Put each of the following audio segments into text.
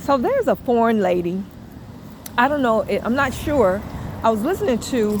So there's a foreign lady. I don't know. I'm not sure. I was listening to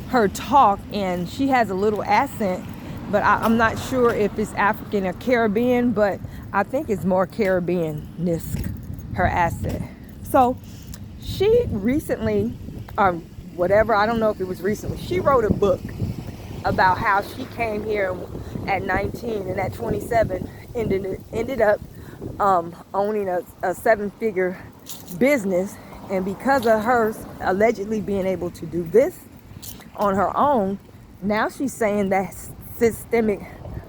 her talk, and she has a little accent, but I'm not sure if it's African or Caribbean, but I think it's more Caribbean-esque, her accent. So she recently, or whatever, I don't know if it was recently, she wrote a book about how she came here at 19 and at 27 ended up owning a seven-figure business. And because of her allegedly being able to do this on her own, now she's saying that systemic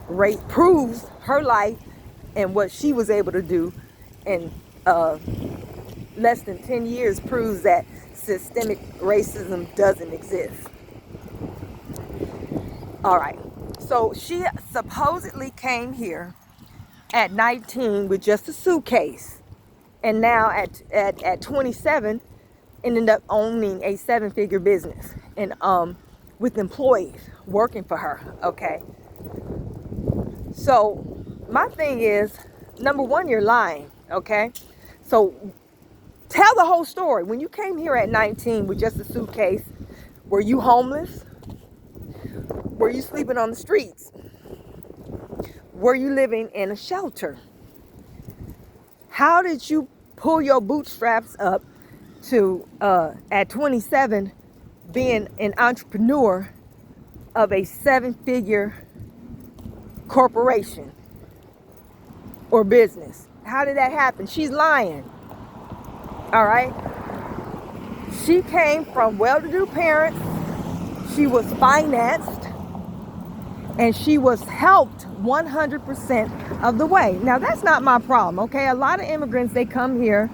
race proves her life and what she was able to do in less than 10 years proves that systemic racism doesn't exist. All right. So she supposedly came here at 19 with just a suitcase. And now at 27, ended up owning a seven-figure business and with employees working for her. Okay. So my thing is, number one, you're lying. Okay. So tell the whole story. When you came here at 19 with just a suitcase, were you homeless? Were you sleeping on the streets? Were you living in a shelter? How did you pull your bootstraps up to, at 27, being an entrepreneur of a seven-figure corporation or business? How did that happen? She's lying. All right? She came from well-to-do parents. She was financed. And she was helped 100% of the way. Now, that's not my problem, okay? A lot of immigrants, they come here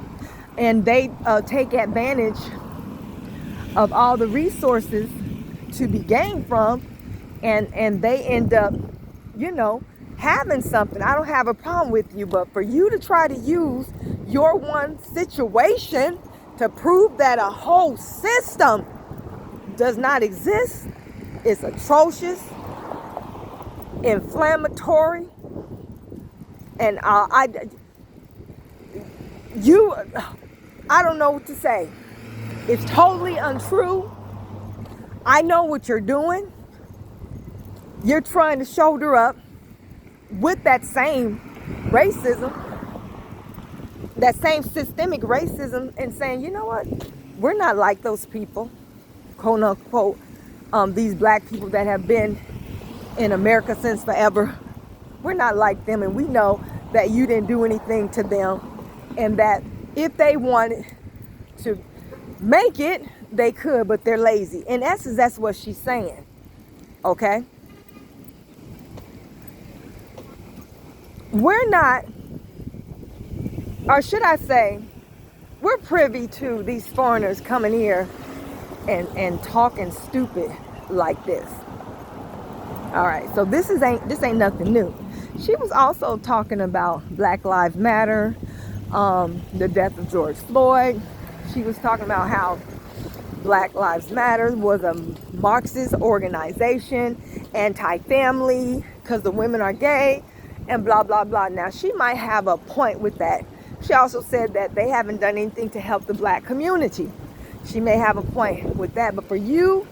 and they take advantage of all the resources to be gained from, and they end up, having something. I don't have a problem with you, but for you to try to use your one situation to prove that a whole system does not exist is atrocious, inflammatory, and I don't know what to say. It's totally untrue. I know what you're doing. You're trying to shoulder up with that same racism, that same systemic racism, and saying, you know what, we're not like those people, quote unquote, these black people that have been in America since forever. We're not like them, and we know that you didn't do anything to them, and that if they wanted to make it, they could, but they're lazy. In essence, that's what she's saying. Okay? We're not, or should I say, we're privy to these foreigners coming here and talking stupid like this. All right, so this ain't nothing new. She was also talking about Black Lives Matter, the death of George Floyd. She was talking about how Black Lives Matter was a Marxist organization, anti-family, because the women are gay, and blah, blah, blah. Now, she might have a point with that. She also said that they haven't done anything to help the black community. She may have a point with that, but for you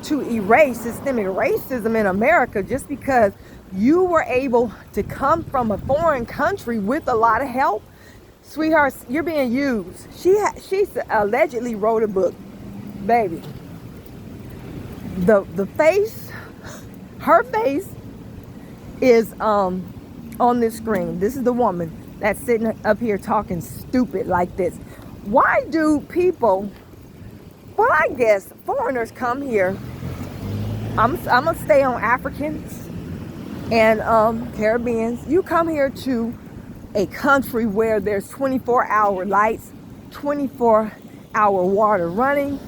to erase systemic racism in America just because you were able to come from a foreign country with a lot of help, sweetheart, you're being used. She allegedly wrote a book, baby. The face, her face is on this screen. This is the woman that's sitting up here talking stupid like this. Why do people, well, I guess foreigners come here. I'm gonna stay on Africans and Caribbeans. You come here to a country where there's 24-hour lights, 24-hour water running.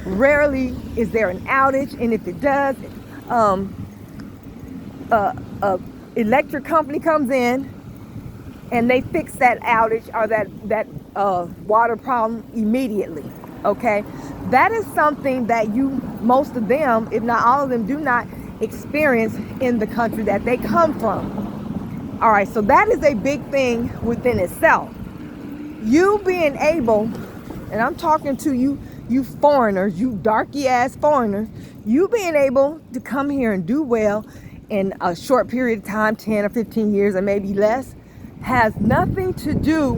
Rarely is there an outage, and if it does, electric company comes in and they fix that outage or that water problem immediately. Okay, that is something that most of them, if not all of them, do not experience in the country that they come from. All right, so that is a big thing within itself. You being able, and I'm talking to you, you foreigners, you darky ass foreigners, you being able to come here and do well in a short period of time, 10 or 15 years or maybe less, has nothing to do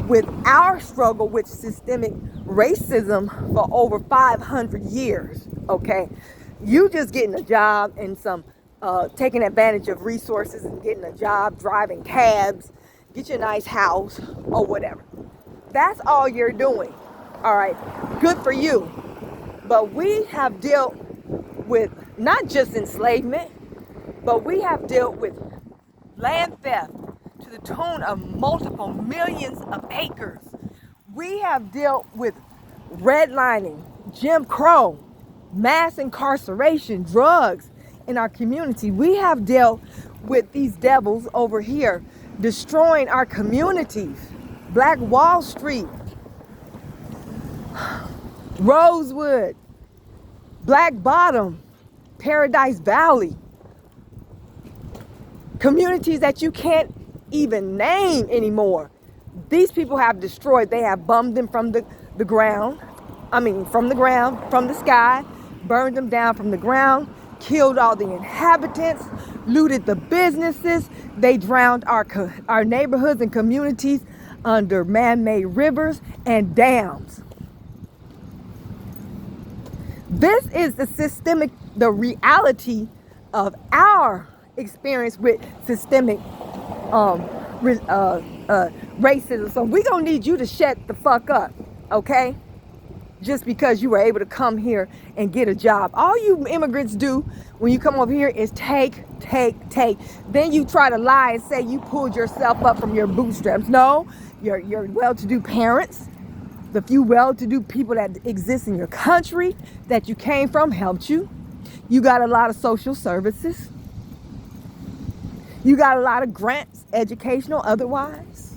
with our struggle with systemic racism for over 500 years, okay? You just getting a job and some taking advantage of resources and getting a job, driving cabs, get you a nice house or whatever. That's all you're doing, all right? Good for you. But we have dealt with not just enslavement, but we have dealt with land theft to the tune of multiple millions of acres. We have dealt with redlining, Jim Crow, mass incarceration, drugs in our community. We have dealt with these devils over here destroying our communities. Black Wall Street, Rosewood, Black Bottom, Paradise Valley. Communities that you can't even name anymore. These people have destroyed. They have bummed them from the ground. From the sky, burned them down from the ground, killed all the inhabitants, looted the businesses. They drowned our neighborhoods and communities under man-made rivers and dams. This is the reality of our experience with systemic racism. So we're gonna need you to shut the fuck up, okay? Just because you were able to come here and get a job. All you immigrants do when you come over here is take. Then you try to lie and say you pulled yourself up from your bootstraps. No, your well-to-do parents, the few well-to-do people that exist in your country that you came from helped you. You got a lot of social services. You got a lot of grants, educational, otherwise.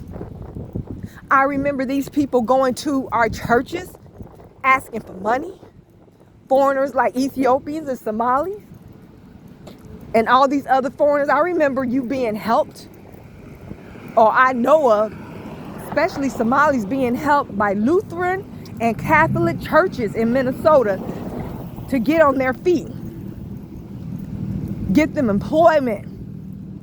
I remember these people going to our churches asking for money. Foreigners like Ethiopians and Somalis and all these other foreigners. I remember you being helped, or I know of, especially Somalis being helped by Lutheran and Catholic churches in Minnesota to get on their feet. Get them employment,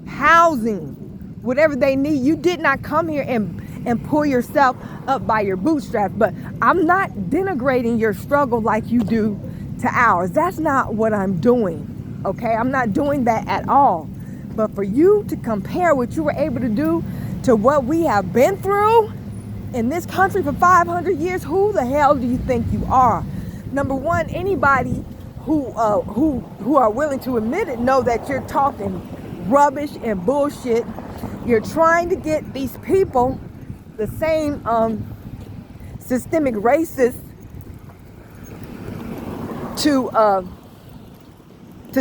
housing, whatever they need. You did not come here and pull yourself up by your bootstraps. But I'm not denigrating your struggle like you do to ours. That's not what I'm doing, okay? I'm not doing that at all. But for you to compare what you were able to do to what we have been through in this country for 500 years, who the hell do you think you are? Number one, anybody who are willing to admit it know that you're talking rubbish and bullshit. You're trying to get these people, the same systemic racists, to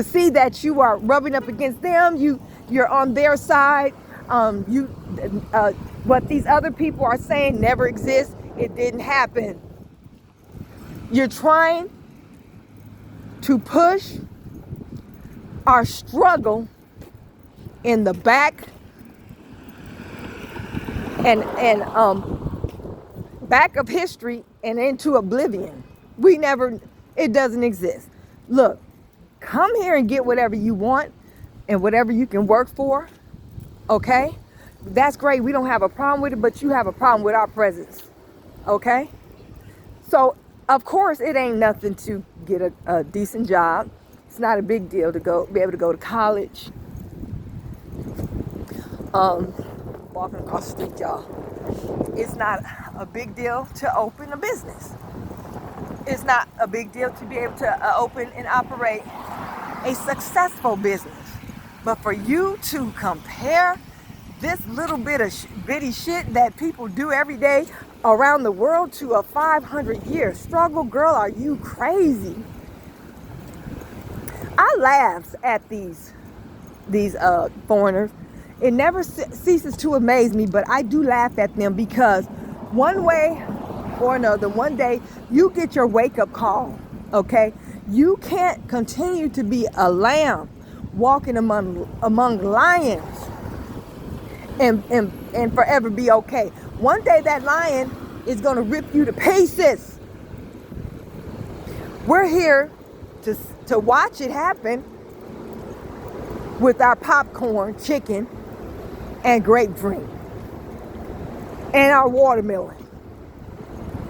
see that you are rubbing up against them. You're on their side. What these other people are saying never exists. It didn't happen. You're trying to push our struggle in the back and back of history and into oblivion. It doesn't exist. Look, come here and get whatever you want and whatever you can work for, okay? That's great. We don't have a problem with it, but you have a problem with our presence, okay? So, of course, it ain't nothing to get a decent job. It's not a big deal to be able to go to college. Walking across the street, y'all. It's not a big deal to open a business. It's not a big deal to be able to open and operate a successful business. But for you to compare this little bit of bitty shit that people do every day around the world to a 500-year struggle, girl, are you crazy? I laugh at these foreigners. It never ceases to amaze me, but I do laugh at them because one way or another, one day you get your wake-up call, okay? You can't continue to be a lamb walking among lions and forever be okay. One day that lion is going to rip you to pieces. We're here to watch it happen with our popcorn, chicken, and grape drink, and our watermelon.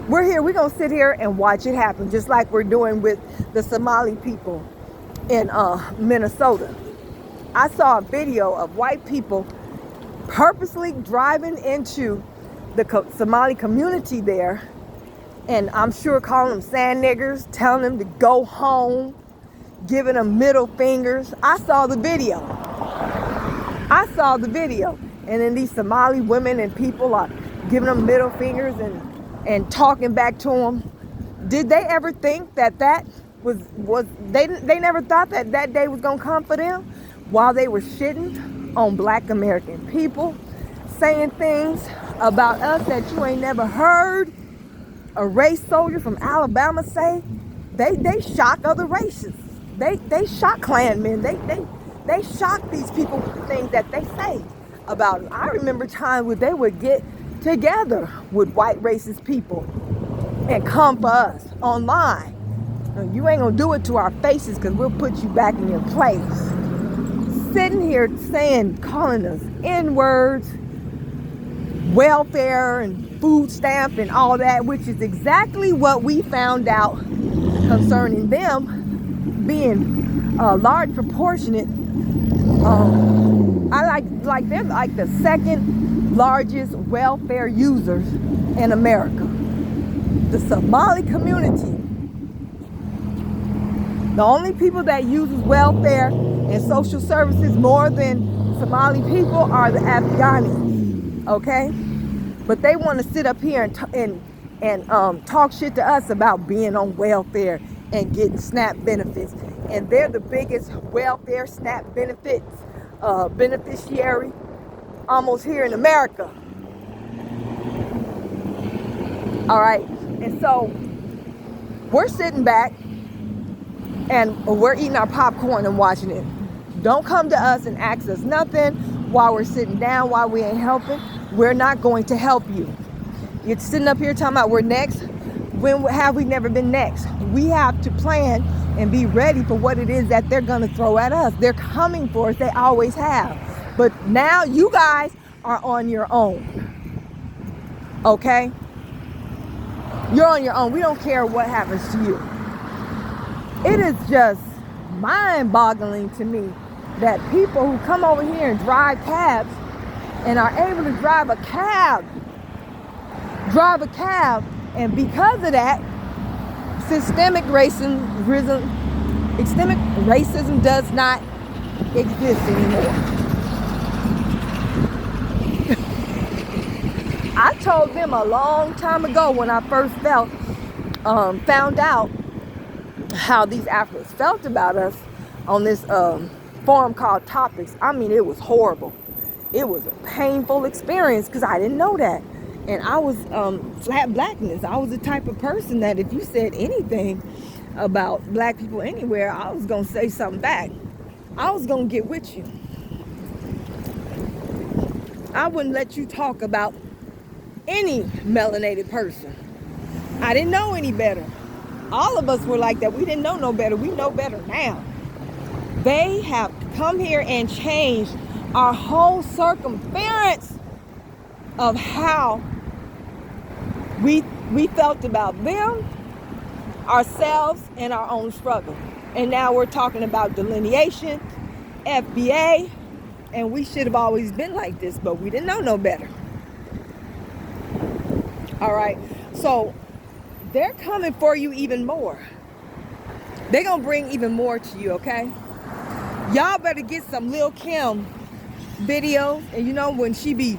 We're here, we're going to sit here and watch it happen, just like we're doing with the Somali people in Minnesota. I saw a video of white people purposely driving into the Somali community there, and I'm sure calling them sand niggers, telling them to go home, giving them middle fingers. I saw the video. And then these Somali women and people are giving them middle fingers and talking back to them. Did they ever think that was they never thought that day was gonna come for them, while they were shitting on Black American people, saying things about us that you ain't never heard a race soldier from Alabama say? They shock other races. They shock Klansmen. They shock these people with the things that they say about them. I remember times where they would get together with white racist people and come for us online. You ain't gonna do it to our faces, because we'll put you back in your place. Sitting here calling us N-words, welfare and food stamp and all that, which is exactly what we found out concerning them being a large proportionate. I like they're like the second largest welfare users in America. The Somali community. The only people that uses welfare and social services more than Somali people are the Afghanis, okay? But they want to sit up here and talk shit to us about being on welfare and getting SNAP benefits. And they're the biggest welfare SNAP benefits beneficiary almost here in America. All right, and so we're sitting back and we're eating our popcorn and watching it. Don't come to us and ask us nothing while we're sitting down, while we ain't helping. We're not going to help you. You're sitting up here talking about we're next. When have we never been next? We have to plan and be ready for what it is that they're going to throw at us. They're coming for us. They always have. But now you guys are on your own. Okay? You're on your own. We don't care what happens to you. It is just mind-boggling to me that people who come over here and drive cabs and are able to drive a cab, and because of that, systemic racism does not exist anymore. I told them a long time ago when I first found out how these Africans felt about us on this forum called Topics. I mean, it was horrible. It was a painful experience because I didn't know that. And I was flat blackness. I was the type of person that if you said anything about black people anywhere, I was going to say something back. I was going to get with you. I wouldn't let you talk about any melanated person. I didn't know any better. All of us were like that. We didn't know no better. We know better now. They have come here and changed our whole circumference of how we felt about them, ourselves, and our own struggle. And now we're talking about delineation, FBA, and we should have always been like this, but we didn't know no better. All right, so they're coming for you even more. They're gonna bring even more to you, okay? Y'all better get some Lil' Kim videos, and you know when she be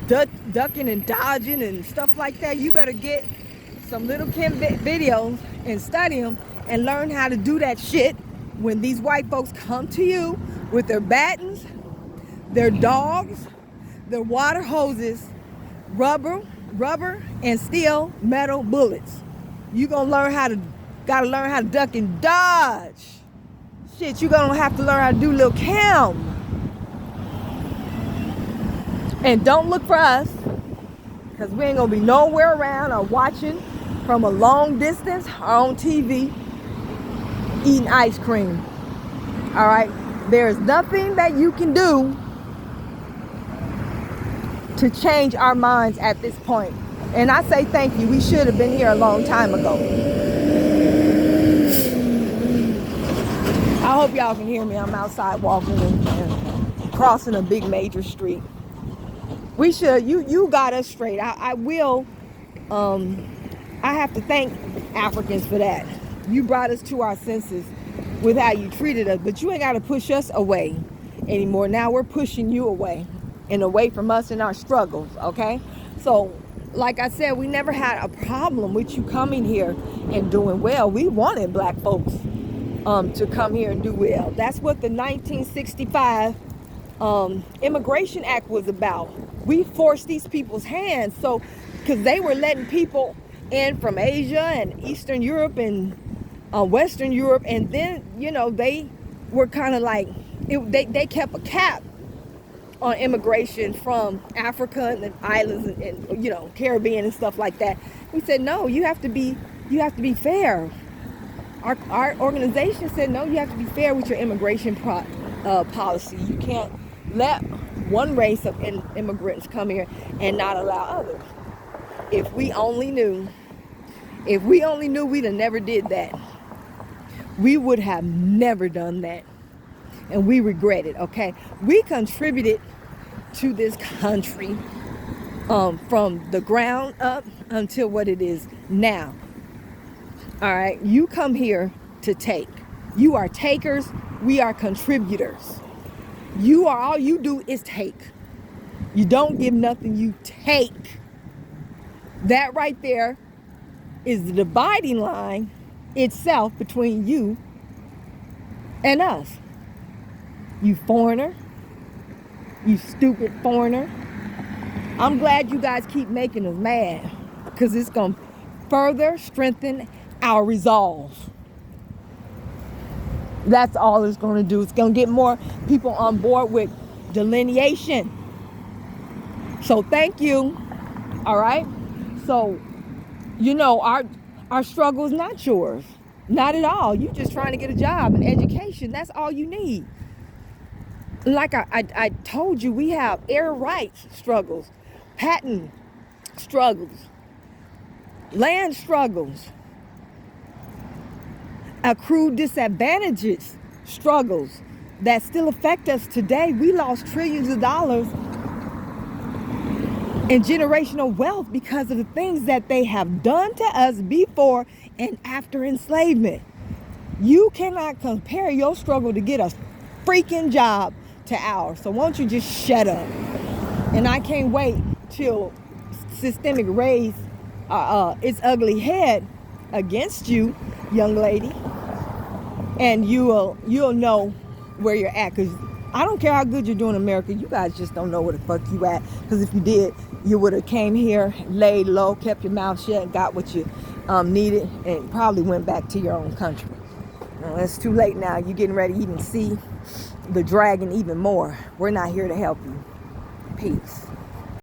ducking and dodging and stuff like that, you better get some Lil' Kim videos and study them and learn how to do that shit when these white folks come to you with their battens, their dogs, their water hoses, rubber and steel metal bullets. You gotta learn how to duck and dodge. Shit, you gonna have to learn how to do Lil' Kim. And don't look for us because we ain't gonna be nowhere around or watching from a long distance or on TV eating ice cream. All right, there's nothing that you can do to change our minds at this point. And I say thank you. We should have been here a long time ago. I hope y'all can hear me. I'm outside walking and crossing a big major street. We should, you got us straight. I will, I have to thank Africans for that. You brought us to our senses with how you treated us, but you ain't got to push us away anymore. Now we're pushing you away and away from us and our struggles, okay? So, like I said, we never had a problem with you coming here and doing well. We wanted black folks to come here and do well. That's what the 1965 Immigration Act was about. We forced these people's hands, so because they were letting people in from Asia and Eastern Europe and Western Europe, and then they were kind of like they kept a cap on immigration from Africa and the islands and Caribbean and stuff like that. We said no, you have to be fair. Our organization said no, you have to be fair with your immigration policy. You can't let one race of immigrants come here and not allow others. If we only knew, we'd have never did that. We would have never done that. And we regret it, okay? We contributed to this country from the ground up until what it is now. All right, you come here to take. You are takers, we are contributors. All you do is take. You don't give nothing, you take. That right there is the dividing line itself between you and us. You foreigner, you stupid foreigner. I'm glad you guys keep making us mad, because it's going to further strengthen our resolve. That's all it's going to do. It's going to get more people on board with delineation. So thank you. All right. So, our struggle is not yours. Not at all. You're just trying to get a job and education. That's all you need. Like I told you, we have air rights struggles, patent struggles, land struggles, accrued disadvantages struggles that still affect us today. We lost trillions of dollars in generational wealth because of the things that they have done to us before and after enslavement. You cannot compare your struggle to get a freaking job to ours. So won't you just shut up? And I can't wait till systemic raise its ugly head against you, young lady, and you'll know where you're at. Because I don't care how good you're doing in America, you guys just don't know where the fuck you at. Because if you did, you would have came here, laid low, kept your mouth shut, and got what you needed, and probably went back to your own country. Well, it's too late now. You're getting ready to even see the dragon even more. We're not here to help you. Peace.